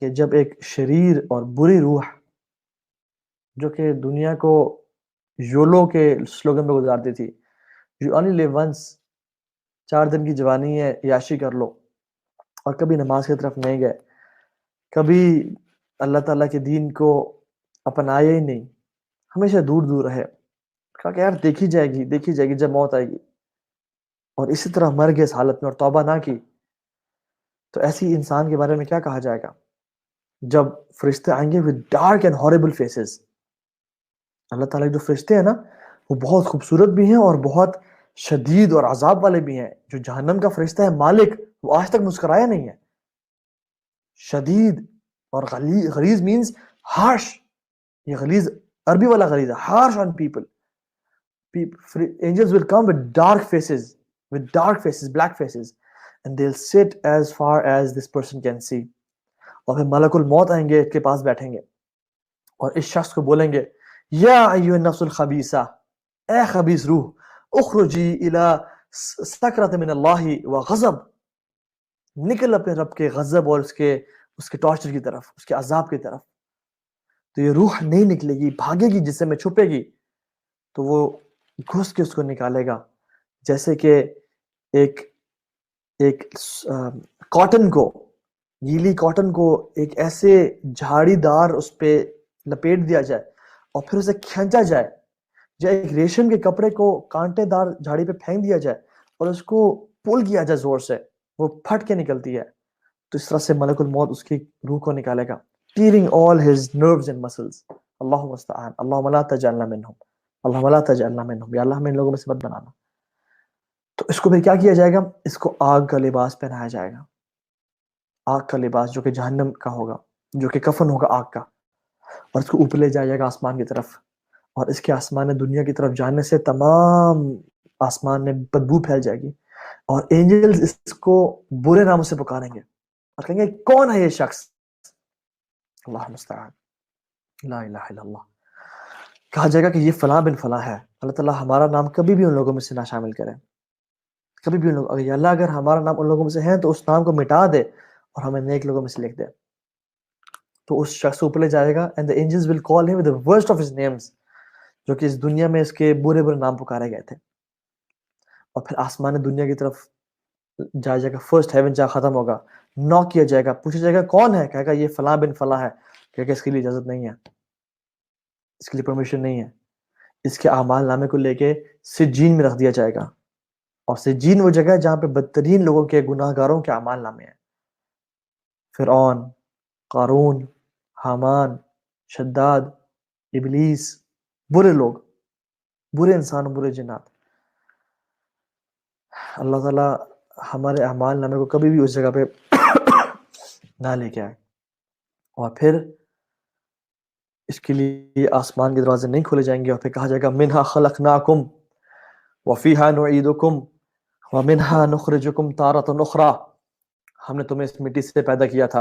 کہ جب ایک شریر اور بری روح جو کہ دنیا کو یولو کے سلوگن پہ گزارتی تھی، یو اونلی لیو ونس، 4 دن کی جوانی ہے، عیاشی کر لو، اور کبھی نماز کی طرف نہیں گئے، کبھی اللہ تعالیٰ کے دین کو اپنایا ہی نہیں، ہمیشہ دور دور رہے، کہا کہ یار دیکھی جائے گی جب موت آئے گی، اور اسی طرح مر گئے اس حالت میں اور توبہ نہ کی، تو ایسی انسان کے بارے میں کیا کہا جائے گا جب فرشتے آئیں گے with dark and horrible faces؟ اللہ تعالیٰ کے جو فرشتے ہیں نا وہ بہت خوبصورت بھی ہیں اور بہت شدید اور عذاب والے بھی ہیں. جو جہنم کا فرشتہ ہے مالک، وہ آج تک مسکرایا نہیں ہے. شدید اور غلیظ مینز ہارش. یہ غلیظ عربی والا غلیظ ہے، harsh on people. Angels will come with dark faces, black faces, and they'll sit as far as this person can see. اور پھر ملک الموت آئیں گے، کے پاس بیٹھیں گے اور اس شخص کو بولیں گے یا ایھا النفس الخبیثہ، اے خبیث روح، اخرجی الی سکرۃ من اللہ وغضب، نکل اپنے رب کے غضب اور اس کے ٹارچر کی طرف، اس کے عذاب کی طرف. تو یہ روح نہیں نکلے گی، بھاگے گی، جسم میں چھپے گی، تو وہ گھس کے اس کو نکالے گا. جیسے کہ ایک کاٹن کو، گیلی کاٹن کو ایک ایسے جھاڑی دار اس پہ لپیٹ دیا جائے اور پھر اسے کھینچا جائے، یا ایک ریشم کے کپڑے کو کانٹے دار جھاڑی پہ پھینک دیا جائے اور اس کو پل کیا جائے زور سے، وہ پھٹ کے نکلتی ہے. تو اس طرح سے ملک الموت اس کی روح کو نکالے گا، tearing all his nerves and muscles. اللہ مستعان. اللہم لا تجعلنا منہم، اللہم لا تجعلنا منہم، یا اللہ ہمیں ان لوگوں میں سے مت بنانا. تو اس کو پھر کیا کیا جائے گا؟ اس کو آگ کا لباس پہنایا جائے گا، آگ کا لباس جو کہ جہنم کا ہوگا، جو کہ کفن ہوگا آگ کا، اور اس کو اوپر لے جایا جائے گا آسمان کی طرف. اور اس کے آسمان دنیا کی طرف جانے سے تمام آسمان میں بدبو پھیل جائے گی، اور اینجلز اس کو برے ناموں سے پکاریں گے اور کہیں گے کون ہے یہ شخص؟ اللہ مستعان. لا الہ الا اللہ. کہا جائے گا کہ یہ فلاں بن فلاں ہے. اللہ تعالیٰ ہمارا نام کبھی بھی ان لوگوں میں سے نہ شامل کرے، کبھی بھی ان لوگ، اللہ اگر ہمارا نام ان لوگوں میں سے ہے تو اس نام کو مٹا دے اور ہمیں نیک لوگوں میں سے لکھ دے. تو اس شخص کو اوپر لے جائے گا and the angels will call him with the worst of his names، جو کہ اس دنیا میں اس کے برے برے نام پکارے گئے تھے. اور پھر آسمان دنیا کی طرف جایا جائے گا، فرسٹ ہیون جہاں ختم ہوگا، ناک کیا جائے گا، پوچھا جائے گا کون ہے؟ کہے گا یہ فلاں بن فلاں ہے. کہے گا اس کے لیے اجازت نہیں ہے، اس کے لیے پرمیشن نہیں ہے. اس کے اعمال نامے کو لے کے سجین میں رکھ دیا جائے گا، اور سجین وہ جگہ ہے جہاں پہ بدترین لوگوں کے، گناہ گاروں کے اعمال نامے ہیں. فرعون، قارون، حامان، شداد، ابلیس، برے لوگ، برے انسان، برے جنات. اللہ تعالیٰ ہمارے اعمال نامے کو کبھی بھی اس جگہ پہ نہ لے کے آئے. اور پھر اس کے لیے آسمان کے دروازے نہیں کھولے جائیں گے، اور پھر کہا جائے گا منہا خلقناکم وفیہا نعیدکم ومنہا نخرجکم تارۃ اخری، ہم نے تمہیں اس مٹی سے پیدا کیا تھا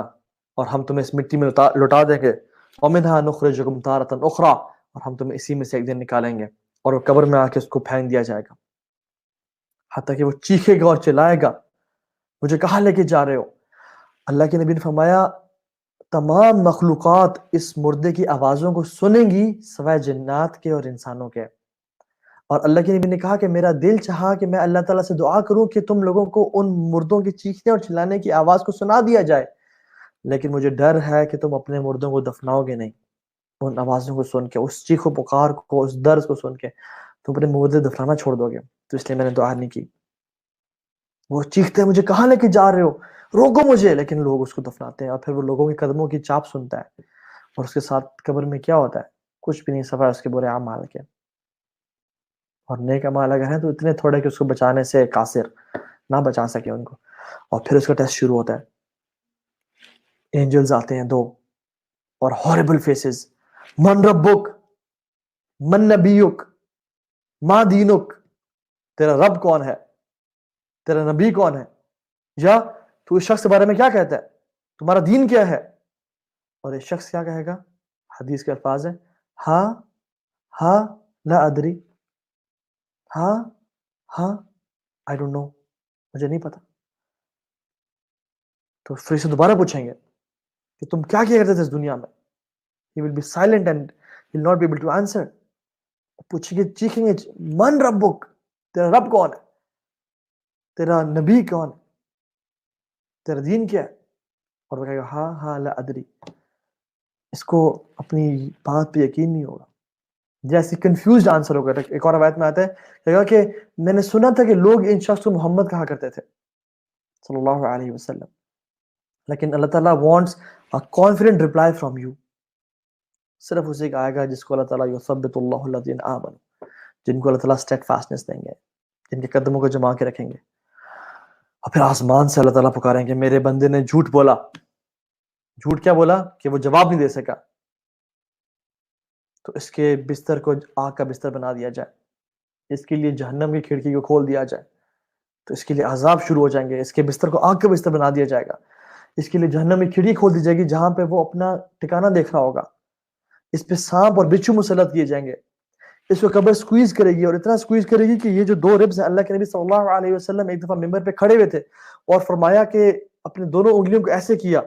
اور ہم تمہیں اس مٹی میں لوٹا دیں گے. ومنہا نخرجکم تارۃ اخری، اور ہم تمہیں اسی میں سے ایک دن نکالیں گے. اور وہ قبر میں آ کے اس کو پھینک دیا جائے گا، حتیٰ کہ وہ چیخے گا اور چلائے گا مجھے کہاں لے کے جا رہے ہو؟ اللہ کے نبی نے فرمایا تمام مخلوقات اس مردے کی آوازوں کو سنیں گی سوائے جنات کے اور انسانوں کے. اور اللہ کے نبی نے کہا کہ میرا دل چاہا کہ میں اللہ تعالیٰ سے دعا کروں کہ تم لوگوں کو ان مردوں کی چیخنے اور چلانے کی آواز کو سنا دیا جائے، لیکن مجھے ڈر ہے کہ تم اپنے مردوں کو دفناؤ گے نہیں. ان آوازوں کو سن کے، اس چیخ و پکار کو، اس درد کو سن کے تم اپنے مردے دفنانا چھوڑ دو گے. تو اس لیے میں نے دعا نہیں کی. وہ چیختے ہیں مجھے کہاں لے کے جا رہے ہو، روکو مجھے، لیکن لوگ اس کو دفناتے ہیں. اور پھر وہ لوگوں کے قدموں کی چاپ سنتا ہے، اور اس کے ساتھ قبر میں کیا ہوتا ہے؟ کچھ بھی نہیں سوائے اس کے برے اعمال کے. اور نیک اعمال اگر ہیں تو اتنے تھوڑے کہ اس کو بچانے سے قاصر، نہ بچا سکے ان کو. اور پھر اس کا ٹیسٹ شروع ہوتا ہے. اینجلز آتے ہیں 2 اور ہاربل فیسز. من ربک، من نبیک، ما دینک، تیرا رب کون ہے، تیرا نبی کون ہے، یا تو اس شخص کے بارے میں کیا کہتا ہے، تمہارا دین کیا ہے. اور اس شخص کیا کہے گا؟ حدیث کے الفاظ ہیں ہاں ہاں لا ادری، ہاں ہاں I don't know، مجھے نہیں پتا. تو پھر سے دوبارہ پوچھیں گے کہ تم کیا کیا کرتے تھے اس دنیا میں. He will be silent and he'll not be able to answer. پوچھیں گے, چیخیں گے, من ربک, تیرا رب کون ہے, تیرا نبی کون ہے, تیرا دین کیا ہے؟ اور وہ کہے گا ہاں ہاں لا ادری. اس کو اپنی بات پہ یقین نہیں ہوگا, جیسے کنفیوزڈ آنسر ہوگا. ایک اور روایت میں آتا ہے کہے گا کہ میں نے سنا تھا کہ لوگ ان شخص کو محمد کہا کرتے تھے صلی اللہ علیہ وسلم, لیکن اللہ تعالیٰ wants a confident reply from you. صرف اسی کا آئے گا جس کو اللہ تعالیٰ یثبت اللہ الذین آمنوا, جن کو اللہ تعالیٰ اسٹیڈ فاسٹنس دیں گے, جن کے قدموں کو جما کے رکھیں گے. اور پھر آسمان سے اللہ تعالیٰ پکاریں گے میرے بندے نے جھوٹ بولا. جھوٹ کیا بولا؟ کہ وہ جواب نہیں دے سکا, تو اس کے بستر کو آگ کا بستر بنا دیا جائے, اس کے لیے جہنم کی کھڑکی کو کھول دیا جائے, تو اس کے لیے عذاب شروع ہو جائیں گے. اس کے بستر کو آگ کا بستر بنا دیا جائے گا, اس کے لیے جہنم کی کھڑکی کھول دی جائے گی جہاں پہ وہ اپنا ٹھکانہ دیکھ رہا ہوگا. اس پہ سانپ اور بچھو مسلط کیے جائیں گے. اس کو قبر سکویز کرے گی, اور اتنا سکویز کرے گی کہ یہ جو دو ربز ہیں, اللہ کے نبی صلی اللہ علیہ وسلم ایک دفعہ ممبر پہ کھڑے ہوئے تھے اور فرمایا کہ اپنے دونوں انگلیوں کو ایسے کیا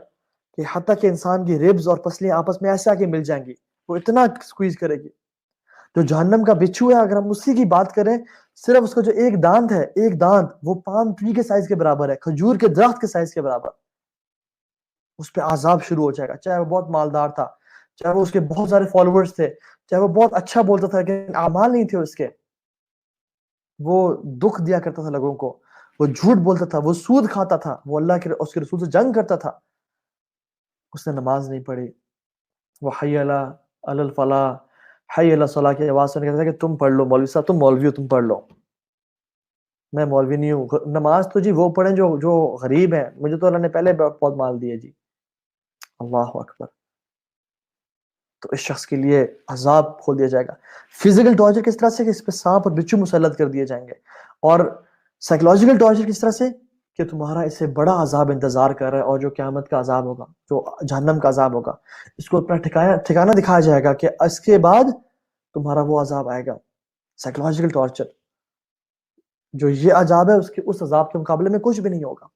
کہ حتیٰ کہ انسان کی ربز اور پسلیاں آپس میں ایسے آ کے مل جائیں گی, وہ اتنا سکویز کرے گی. جو جہنم کا بچھو ہے, اگر ہم اسی کی بات کریں, صرف اس کا جو ایک دانت ہے, ایک دانت وہ پام ٹری کے سائز کے برابر ہے, کھجور کے درخت کے سائز کے برابر. اس پہ عذاب شروع ہو جائے گا, چاہے وہ بہت مالدار تھا, چاہے وہ اس کے بہت سارے فالوورز تھے, چاہے وہ بہت اچھا بولتا تھا لیکن اعمال نہیں تھے اس کے, وہ دکھ دیا کرتا تھا لوگوں کو, وہ جھوٹ بولتا تھا, وہ سود کھاتا تھا, وہ اللہ کے اس کے رسول سے جنگ کرتا تھا, اس نے نماز نہیں پڑھی, وہ حی علی الفلاح, حی علی الصلاح کی آواز سن کے کہتا تھا کہ تم پڑھ لو مولوی صاحب, تم مولوی ہو, تم پڑھ لو, میں مولوی نہیں ہوں. نماز تو جی وہ پڑھیں جو غریب ہیں, مجھے تو اللہ نے پہلے بہت مال دیا جی. اللہ اکبر. تو اس شخص کے لیے عذاب کھول دیا جائے گا. فزیکل ٹارچر کس طرح سے کہ اس پہ سانپ اور بچھو مسلط کر دیے جائیں گے, اور سائیکولوجیکل ٹارچر کس طرح سے کہ تمہارا اس سے بڑا عذاب انتظار کر رہا ہے, اور جو قیامت کا عذاب ہوگا, جو جہنم کا عذاب ہوگا, اس کو اپنا ٹھکانہ دکھایا جائے گا کہ اس کے بعد تمہارا وہ عذاب آئے گا. سائیکولوجیکل ٹارچر, جو یہ عذاب ہے اس عذاب کے مقابلے میں کچھ بھی نہیں ہوگا.